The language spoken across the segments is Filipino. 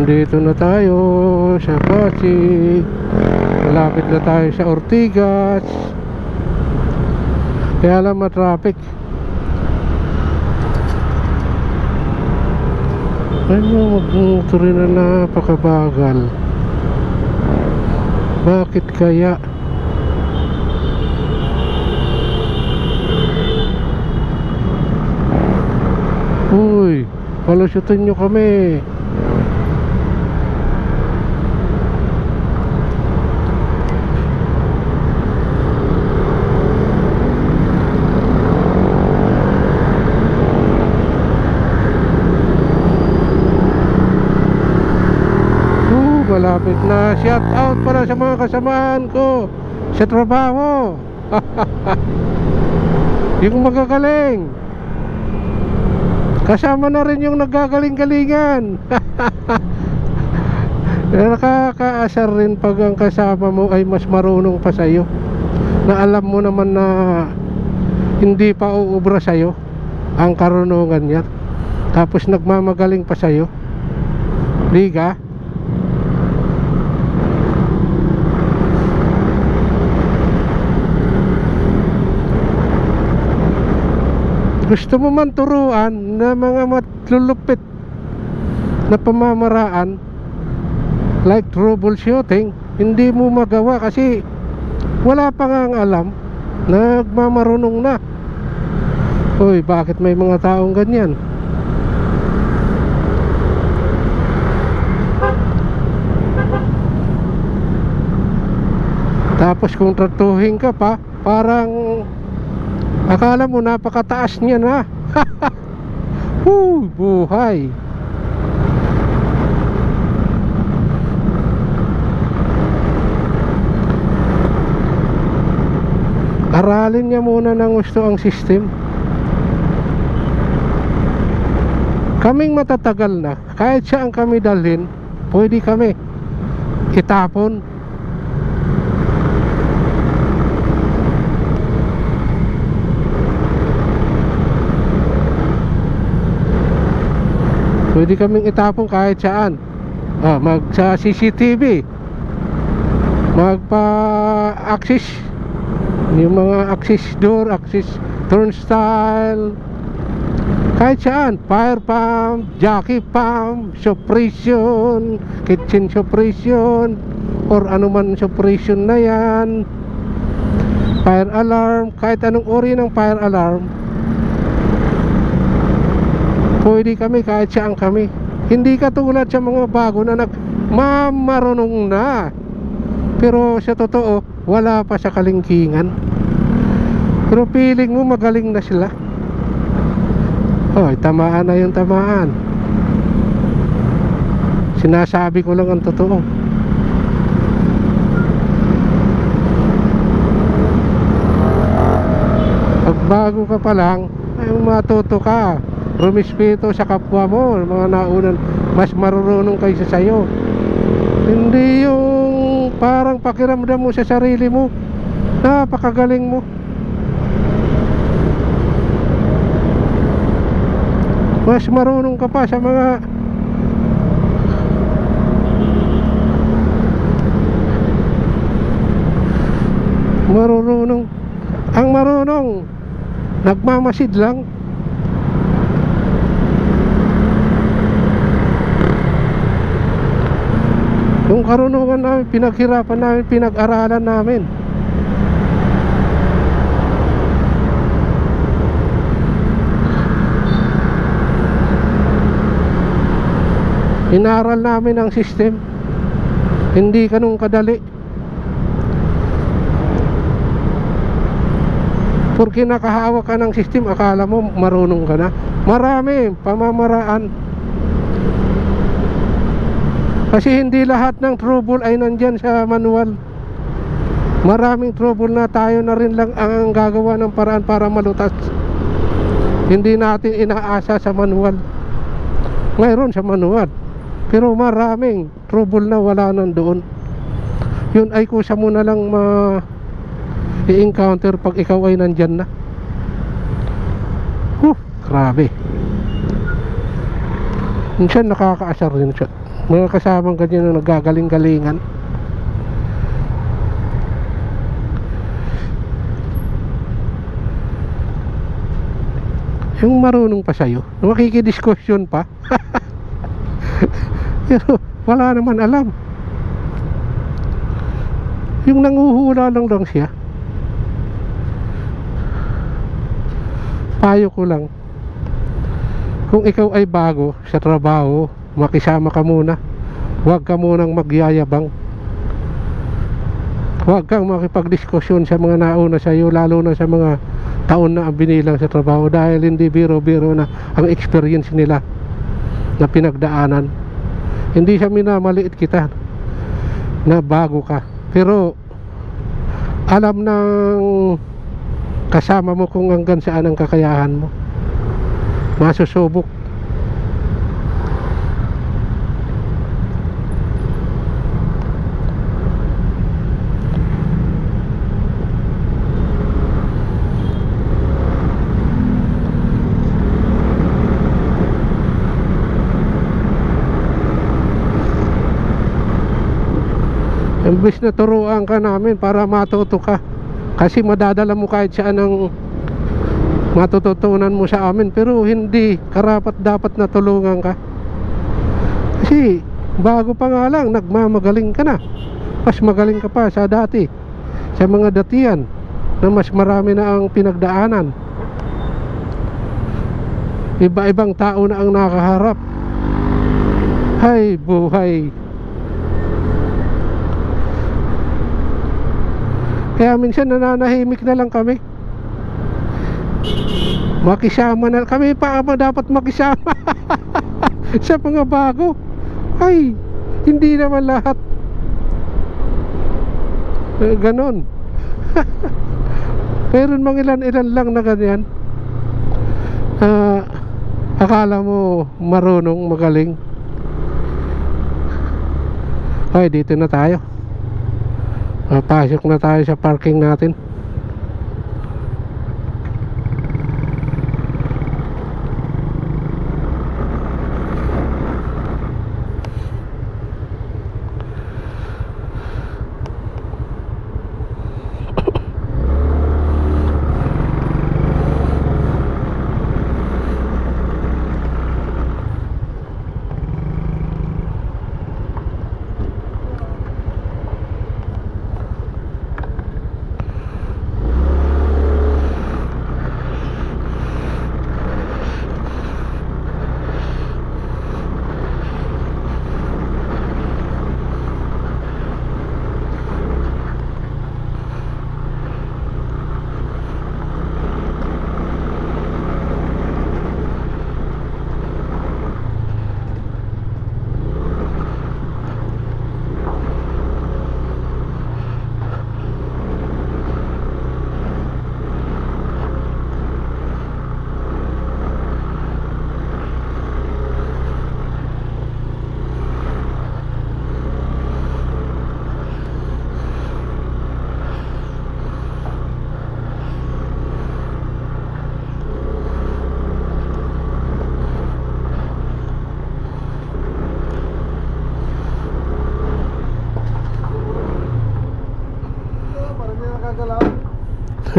Nandito na tayo sa Pasig. Malapit na tayo sa Ortigas. Kaya lang matraffic. Ano, magmotor na napakabagal. Bakit kaya? Uy, palusyutin nyo kami. Malapit na. Shout out para sa mga kasamahan ko sa trabaho. Yung magagaling. Kasama na rin yung nagagaling-galingan. Nakakaasar rin pag ang kasama mo ay mas marunong pa sa'yo, na alam mo naman na hindi pa uubra sa'yo ang karunungan niya, tapos nagmamagaling pa sa'yo. Liga. Gusto mo man turuan na mga matlulupit na pamamaraan like troubleshooting, hindi mo magawa kasi wala pa nga ang alam, nagmamarunong na. Uy, bakit may mga taong ganyan? Tapos kung tratuhin ka pa, parang akala mo napakataas niya na. Buhay. Aralin niya muna ng gusto ang system. Kaming matatagal na, kahit siya ang kami dalhin, pwede kami itapon. Pwede kaming itapon kahit saan. Mag sa CCTV, magpa-access, yung mga access door, access turnstile, kahit saan. Fire pump, jockey pump, suppression, kitchen suppression, or anuman suppression na yan, fire alarm, kahit anong uri ng fire alarm, pwede kami kahit saan kami. Hindi katulad sa mga bago na nagmamarunong na, pero sa totoo wala pa sa kalingkingan, pero feeling mo magaling na sila. Hoy, tamaan na yung tamaan. Sinasabi ko lang ang totoo. Pag bago ka pa lang ay matuto ka, rumispeto sa kapwa mo, mga naunan mas marunong kaysa sa'yo. Hindi yung parang pakiramdam mo sa sarili mo napakagaling mo. Mas marunong ka pa sa mga marunong. Ang marunong nagmamasid lang. Yung karunungan namin, pinaghirapan namin, pinag-aralan namin. Inaral namin ang system. Hindi ganun kadali. Porque nakahawak ka ng system, akala mo marunong ka na. Marami pamamaraan. Kasi hindi lahat ng trouble ay nandyan sa manual. Maraming trouble na tayo na rin lang ang gagawa ng paraan para malutas. Hindi natin inaasa sa manual. Mayroon sa manual, pero maraming trouble na wala nandoon. Yun ay kusa mo na lang i-encounter pag ikaw ay nandyan na. Grabe. Minsan nakakaasar din siya. Mga kasamang ganyan na nagagaling-galingan. Yung marunong pa sa'yo, makikidiskusyon pa. Pero wala naman alam. Yung nanguhula lang siya. Payo ko lang, kung ikaw ay bago sa trabaho, makisama ka muna. Huwag ka munang magyayabang. Huwag kang makipagdiskusyon sa mga nauna sa iyo, lalo na sa mga taon na ang binilang sa trabaho, dahil hindi biro-biro na ang experience nila na pinagdaanan. Hindi siya minamaliit kita na bago ka, pero alam ng kasama mo kung hanggang saan ang kakayahan mo. Masusubok. Imbis na turuan ka namin para matuto ka, kasi madadala mo kahit saan ang matututunan mo sa amin, pero hindi karapat dapat na tulungan ka. Kasi bago pa nga lang, nagmamagaling ka na. Mas magaling ka pa sa dati, sa mga datiyan na mas marami na ang pinagdaanan. Iba-ibang tao na ang nakaharap. Hay buhay. Kaya minsan nananahimik na lang kami. Makisama na kami pa ba dapat makisama sa mga bago? Ay, hindi naman lahat ganon. Meron mga ilan-ilan lang na ganyan. Akala mo marunong, magaling. Ay, dito na tayo. Pasok na tayo sa parking natin.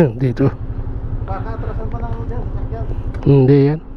Dito. Baka atrasan pa lang ako dyan, sasakyan. Hindi yan.